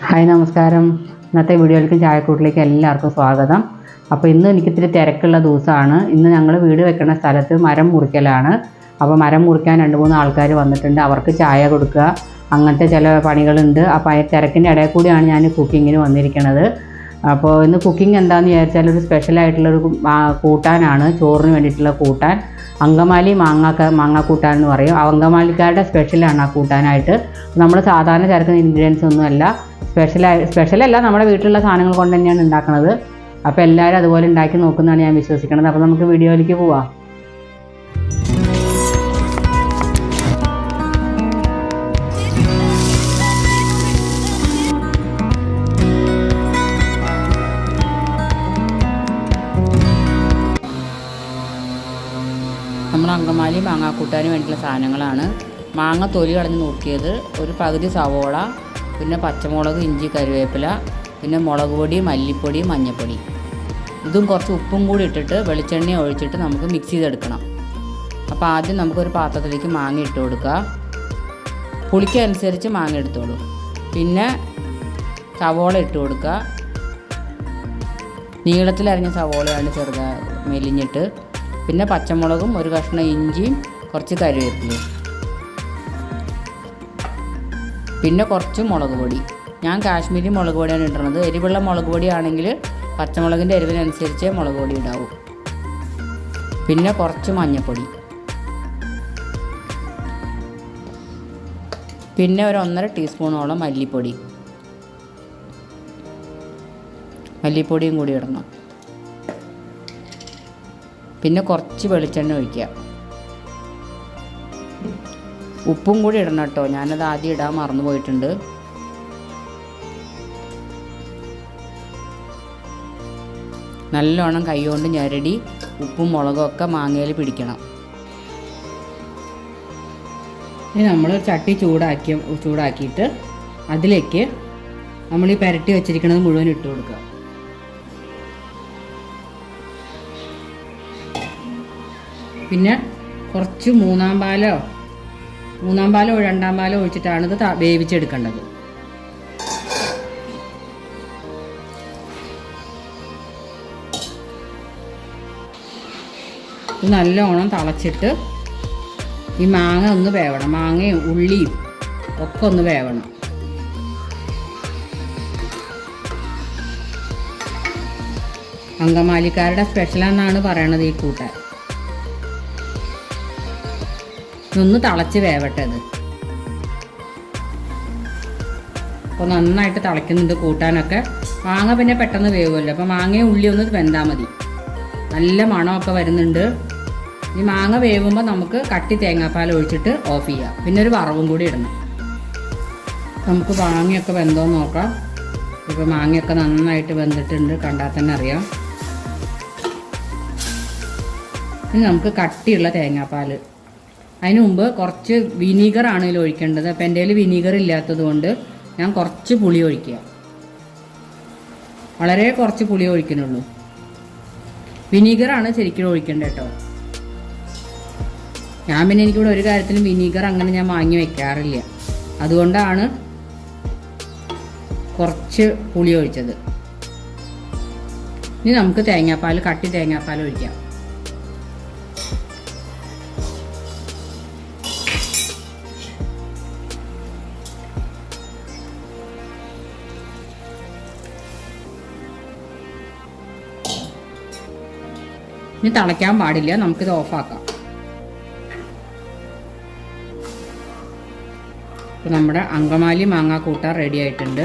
Hi നമസ്കാരം. ഇന്നത്തെ വീഡിയോയിലേക്ക് ചായക്കൂട്ടിലേക്ക് എല്ലാവർക്കും സ്വാഗതം. അപ്പോൾ ഇന്ന് എനിക്കിത്തിരി തിരക്കുള്ള ദിവസമാണ്. ഇന്ന് ഞങ്ങൾ വീട് വെക്കുന്ന സ്ഥലത്ത് മരം മുറിക്കലാണ്. അപ്പോൾ മരം മുറിക്കാൻ 2-3 ആൾക്കാർ വന്നിട്ടുണ്ട്. അവർക്ക് ചായ കൊടുക്കുക, അങ്ങനത്തെ ചില പണികളുണ്ട്. അപ്പോൾ ആ തിരക്കിൻ്റെ ഇടയിൽ കൂടിയാണ് ഞാൻ കുക്കിങ്ങിന് വന്നിരിക്കുന്നത്. അപ്പോൾ ഇന്ന് കുക്കിംഗ് എന്താണെന്ന് വിചാരിച്ചാൽ ഒരു സ്പെഷ്യലായിട്ടുള്ളൊരു കൂട്ടാനാണ്, ചോറിന് വേണ്ടിയിട്ടുള്ള കൂട്ടാൻ. അങ്കമാലി മാങ്ങ കൂട്ടാൻ എന്ന് പറയും. അങ്കമാലിക്കാരുടെ സ്പെഷ്യലാണ് ആ കൂട്ടാനായിട്ട്. നമ്മൾ സാധാരണ ചേർക്കുന്ന ഇൻഗ്രീഡിയൻസ് ഒന്നുമല്ല, സ്പെഷ്യലല്ല, നമ്മുടെ വീട്ടിലുള്ള സാധനങ്ങൾ കൊണ്ട് തന്നെയാണ് ഉണ്ടാക്കുന്നത്. അപ്പോൾ എല്ലാവരും അതുപോലെ ഉണ്ടാക്കി നോക്കുന്നതാണ് ഞാൻ വിശ്വസിക്കുന്നത്. അപ്പോൾ നമുക്ക് വീഡിയോയിലേക്ക് പോവാം. നമ്മൾ അങ്കമാലി മാങ്ങാക്കൂട്ടാന് വേണ്ടിയിട്ടുള്ള സാധനങ്ങളാണ്: മാങ്ങ തൊലി കളഞ്ഞ് നുറുക്കിയത്, ഒരു പകുതി സവോള, പിന്നെ പച്ചമുളക്, ഇഞ്ചി, കറിവേപ്പില, പിന്നെ മുളക് പൊടി, മല്ലിപ്പൊടി, മഞ്ഞൾപ്പൊടി. ഇതും കുറച്ച് ഉപ്പും കൂടി ഇട്ടിട്ട് വെളിച്ചെണ്ണ ഒഴിച്ചിട്ട് നമുക്ക് മിക്സ് ചെയ്തെടുക്കണം. അപ്പോൾ ആദ്യം നമുക്കൊരു പാത്രത്തിലേക്ക് മാങ്ങ ഇട്ട് കൊടുക്കുക. പുളിക്കനുസരിച്ച് മാങ്ങ എടുത്തോളൂ. പിന്നെ സവോള ഇട്ട് കൊടുക്കുക. നീളത്തിലരിഞ്ഞ സവോളയാണ് മെലിഞ്ഞിട്ട്. പിന്നെ പച്ചമുളകും, ഒരു കഷ്ണം ഇഞ്ചിയും, കുറച്ച് കറിവേപ്പിലയും, പിന്നെ കുറച്ച് മുളക് പൊടി. ഞാൻ കാശ്മീരി മുളക് പൊടിയാണ് ഇടുന്നത്. എരിവുള്ള മുളക് പൊടിയാണെങ്കിൽ പച്ചമുളകിൻ്റെ എരിവിനനുസരിച്ച് മുളക് പൊടി ഇടാവൂ. പിന്നെ കുറച്ച് മഞ്ഞൾപ്പൊടി, പിന്നെ ഒരു 1.5 ടീസ്പൂണോളം മല്ലിപ്പൊടിയും കൂടി ഇടണം. പിന്നെ കുറച്ച് വെളിച്ചെണ്ണ ഒഴിക്കുക. ഉപ്പും കൂടി ഇടണം കേട്ടോ, ഞാനത് ആദ്യം ഇടാൻ മറന്നു പോയിട്ടുണ്ട്. നല്ലോണം കൈകൊണ്ട് ഞെരടി ഉപ്പും മുളകും ഒക്കെ മാങ്ങയിൽ പിടിക്കണം. ഇനി നമ്മൾ ചട്ടി ചൂടാക്കിയിട്ട് അതിലേക്ക് നമ്മൾ ഈ പുരട്ടി വെച്ചിരിക്കുന്നത് മുഴുവൻ ഇട്ട് കൊടുക്കുക. പിന്നെ കുറച്ച് മൂന്നാം പാലോ 2-ാം പാലോ ഒഴിച്ചിട്ടാണ് ഇത് വേവിച്ചെടുക്കേണ്ടത്. ഇത് നല്ലോണം തിളച്ചിട്ട് ഈ മാങ്ങ ഒന്ന് വേവണം. മാങ്ങയും ഉള്ളിയും ഒക്കെ ഒന്ന് വേവണം. അങ്കമാലിക്കാരുടെ സ്പെഷ്യലാണെന്നാണ് പറയണത് ഈ കൂട്ടാൻ. ഇതൊന്ന് തിളച്ച് വേവട്ടെ. ഇത് അപ്പോൾ നന്നായിട്ട് തിളയ്ക്കുന്നുണ്ട് കൂട്ടാനൊക്കെ. മാങ്ങ പിന്നെ പെട്ടെന്ന് വേവുമല്ലോ, അപ്പോൾ മാങ്ങയും ഉള്ളി ഒന്ന് വെന്താൽ മതി. നല്ല മണമൊക്കെ വരുന്നുണ്ട്. ഈ മാങ്ങ വേവുമ്പോൾ നമുക്ക് കട്ടി തേങ്ങാപ്പാൽ ഒഴിച്ചിട്ട് ഓഫ് ചെയ്യാം. പിന്നെ ഒരു വറവും കൂടി ഇടണം. നമുക്ക് മാങ്ങയൊക്കെ വെന്തോന്ന് നോക്കാം. ഇപ്പോൾ മാങ്ങയൊക്കെ നന്നായിട്ട് വെന്തിട്ടുണ്ട്, കണ്ടാൽ തന്നെ അറിയാം. ഇനി നമുക്ക് കട്ടിയുള്ള തേങ്ങാപ്പാൽ. അതിന് മുമ്പ് കുറച്ച് വിനീഗറാണ് ഇതിൽ ഒഴിക്കേണ്ടത്. അപ്പോൾ എൻ്റെ കയ്യിൽ വിനീഗർ ഇല്ലാത്തത് കൊണ്ട് ഞാൻ കുറച്ച് പുളി ഒഴിക്കുക. വളരെ കുറച്ച് പുളി ഒഴിക്കുന്നുള്ളൂ. വിനീഗറാണ് ശരിക്കും ഒഴിക്കേണ്ടത് കേട്ടോ. ഞാൻ പിന്നെ എനിക്കിവിടെ ഒരു കാര്യത്തിലും വിനീഗർ അങ്ങനെ ഞാൻ വാങ്ങി വെക്കാറില്ല. അതുകൊണ്ടാണ് കുറച്ച് പുളി ഒഴിച്ചത്. ഇനി നമുക്ക് കട്ടി തേങ്ങാപ്പാൽ ഒഴിക്കാം. ഇനി തിളയ്ക്കാൻ പാടില്ല, നമുക്കിത് ഓഫാക്കാം. അപ്പോൾ നമ്മുടെ അങ്കമാലി മാങ്ങാക്കൂട്ടാൻ റെഡി ആയിട്ടുണ്ട്.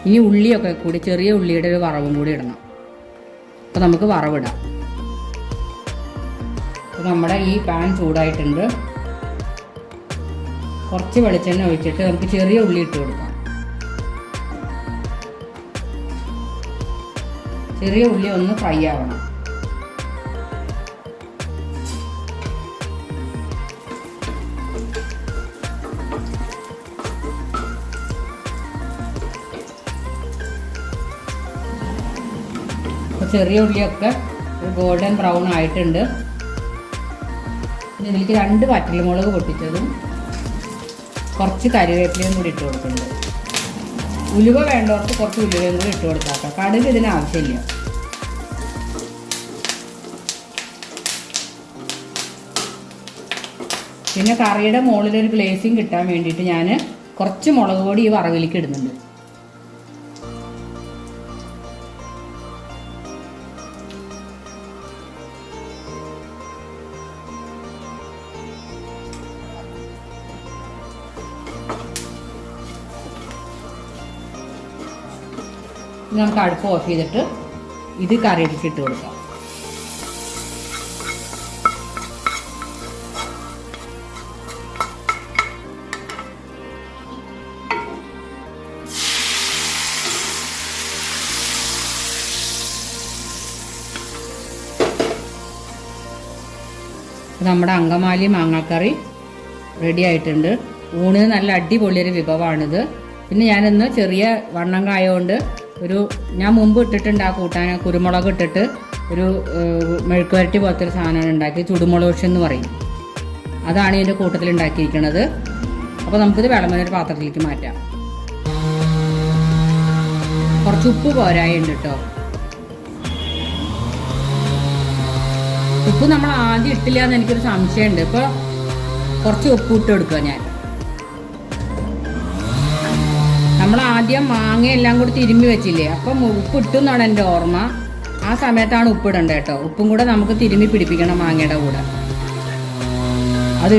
ഇനി ഉള്ളിയൊക്കെ കൂടി, ചെറിയ ഉള്ളിയുടെ ഒരു വറവും കൂടി ഇടണം. അപ്പോൾ നമുക്ക് വറവിടാം. അപ്പോൾ നമ്മുടെ ഈ പാൻ ചൂടായിട്ടുണ്ട്. കുറച്ച് വെളിച്ചെണ്ണ ഒഴിച്ചിട്ട് നമുക്ക് ചെറിയ ഉള്ളി ഇട്ട് കൊടുക്കാം. ചെറിയ ഉള്ളി ഒന്ന് ഫ്രൈ ആവണം. അപ്പോൾ ചെറിയ ഉള്ളിയൊക്കെ ഒരു ഗോൾഡൻ ബ്രൗൺ ആയിട്ടുണ്ട്. ഇതിലേക്ക് 2 വറ്റൽമുളക് പൊട്ടിച്ചതും കുറച്ച് കറിവേപ്പിലയും കൂടി ഇട്ട് കൊടുക്കുന്നുണ്ട്. ഉലുവ വേണ്ടവർക്ക് കുറച്ച് ഉലുവയും കൂടി ഇട്ട് കൊടുക്കാം. കടുക് ഇതിന് ആവശ്യമില്ല. പിന്നെ കറിയുടെ മുകളിലൊരു ഗ്ലേസിങ് കിട്ടാൻ വേണ്ടിയിട്ട് ഞാൻ കുറച്ച് മുളക് പൊടി ഈ വറവിലേക്ക് ഇടുന്നുണ്ട്. നമുക്ക് അടുപ്പ് ഓഫ് ചെയ്തിട്ട് ഇത് കറിയിലേക്ക് ഇട്ട് കൊടുക്കാം. നമ്മുടെ അങ്കമാലി മാങ്ങാക്കറി റെഡി ആയിട്ടുണ്ട്. ഊണിന് നല്ല അടിപൊളിയൊരു വിഭവമാണിത്. പിന്നെ ഞാനിന്ന് ചെറിയ വണ്ണം കായകൊണ്ട് ഞാൻ മുമ്പ് ഇട്ടിട്ടുണ്ട് ആ കൂട്ടാൻ കുരുമുളക് ഇട്ടിട്ട് ഒരു മെഴുക്ക് വരട്ടി പോലത്തെ ഒരു സാധനമാണ് ഉണ്ടാക്കി. ചുടുമുളക് എന്ന് പറയും. അതാണ് ഇതിൻ്റെ കൂട്ടത്തിൽ ഉണ്ടാക്കിയിരിക്കുന്നത്. അപ്പോൾ നമുക്കിത് വിളമ്പനൊരു പാത്രത്തിലേക്ക് മാറ്റാം. കുറച്ച് ഉപ്പ് പോരായുണ്ട് കേട്ടോ. ഉപ്പ് നമ്മൾ ആദ്യം ഇട്ടില്ല എന്ന് എനിക്കൊരു സംശയമുണ്ട്. ഇപ്പോൾ കുറച്ച് ഉപ്പ് ഇട്ട് കൊടുക്കുക. നമ്മൾ ആദ്യം മാങ്ങയെല്ലാം കൂടി തിരുമ്മി വെച്ചില്ലേ, അപ്പം ഉപ്പ് ഇട്ടു എന്നാണ് എൻ്റെ ഓർമ്മ. ആ സമയത്താണ് ഉപ്പിടേണ്ടത് കേട്ടോ. ഉപ്പും കൂടെ നമുക്ക് തിരുമ്മി പിടിപ്പിക്കണം മാങ്ങയുടെ കൂടെ. അത്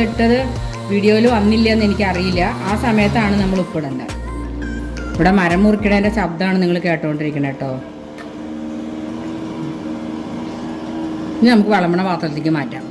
ഇട്ടത് വീഡിയോയിൽ വന്നില്ല എന്ന് എനിക്കറിയില്ല. ആ സമയത്താണ് നമ്മൾ ഉപ്പിടേണ്ടത്. ഇവിടെ മരം മുറിക്കണേൻ്റെ ശബ്ദമാണ് നിങ്ങൾ കേട്ടോണ്ടിരിക്കുന്നത് കേട്ടോ. ഇനി നമുക്ക് വിളമ്പണ പാത്രത്തിലേക്ക് മാറ്റാം.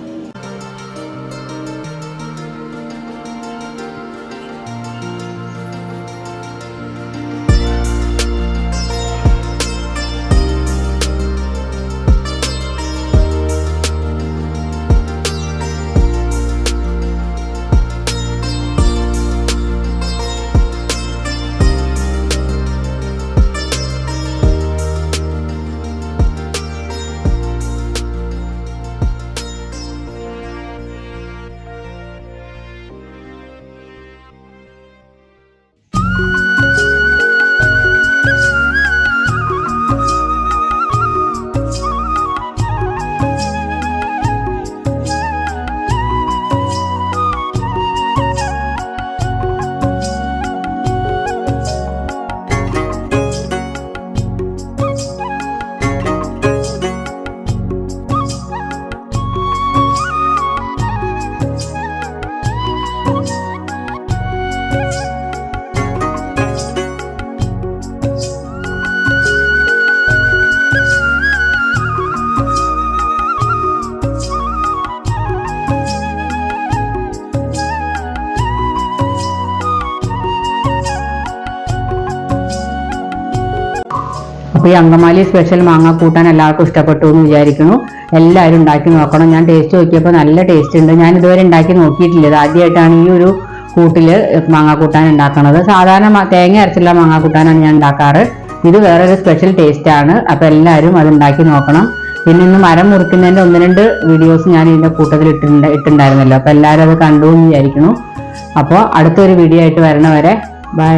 അപ്പോൾ ഈ അങ്കമാലി സ്പെഷ്യൽ മാങ്ങ കൂട്ടാൻ എല്ലാവർക്കും ഇഷ്ടപ്പെട്ടു എന്ന് വിചാരിക്കുന്നു. എല്ലാവരും ഉണ്ടാക്കി നോക്കണം. ഞാൻ ടേസ്റ്റ് നോക്കിയപ്പോൾ നല്ല ടേസ്റ്റ് ഉണ്ട്. ഞാൻ ഇതുവരെ ഉണ്ടാക്കി നോക്കിയിട്ടില്ല. ഇത് ആദ്യമായിട്ടാണ് ഈ ഒരു കൂട്ടിൽ മാങ്ങ കൂട്ടാൻ ഉണ്ടാക്കുന്നത്. സാധാരണ തേങ്ങ അരച്ചുള്ള മാങ്ങ കൂട്ടാനാണ് ഞാൻ ഉണ്ടാക്കാറ്. ഇത് വേറൊരു സ്പെഷ്യൽ ടേസ്റ്റ് ആണ്. അപ്പോൾ എല്ലാവരും അത് ഉണ്ടാക്കി നോക്കണം. പിന്നെ ഇന്ന് മരം മുറിക്കുന്നതിൻ്റെ 1-2 വീഡിയോസ് ഞാൻ ഇതിൻ്റെ കൂട്ടത്തിൽ ഇട്ടുണ്ടായിരുന്നല്ലോ. അപ്പോൾ എല്ലാവരും അത് കണ്ടു എന്ന് വിചാരിക്കുന്നു. അപ്പോൾ അടുത്തൊരു വീഡിയോ ആയിട്ട് വരണ വരെ ബൈ.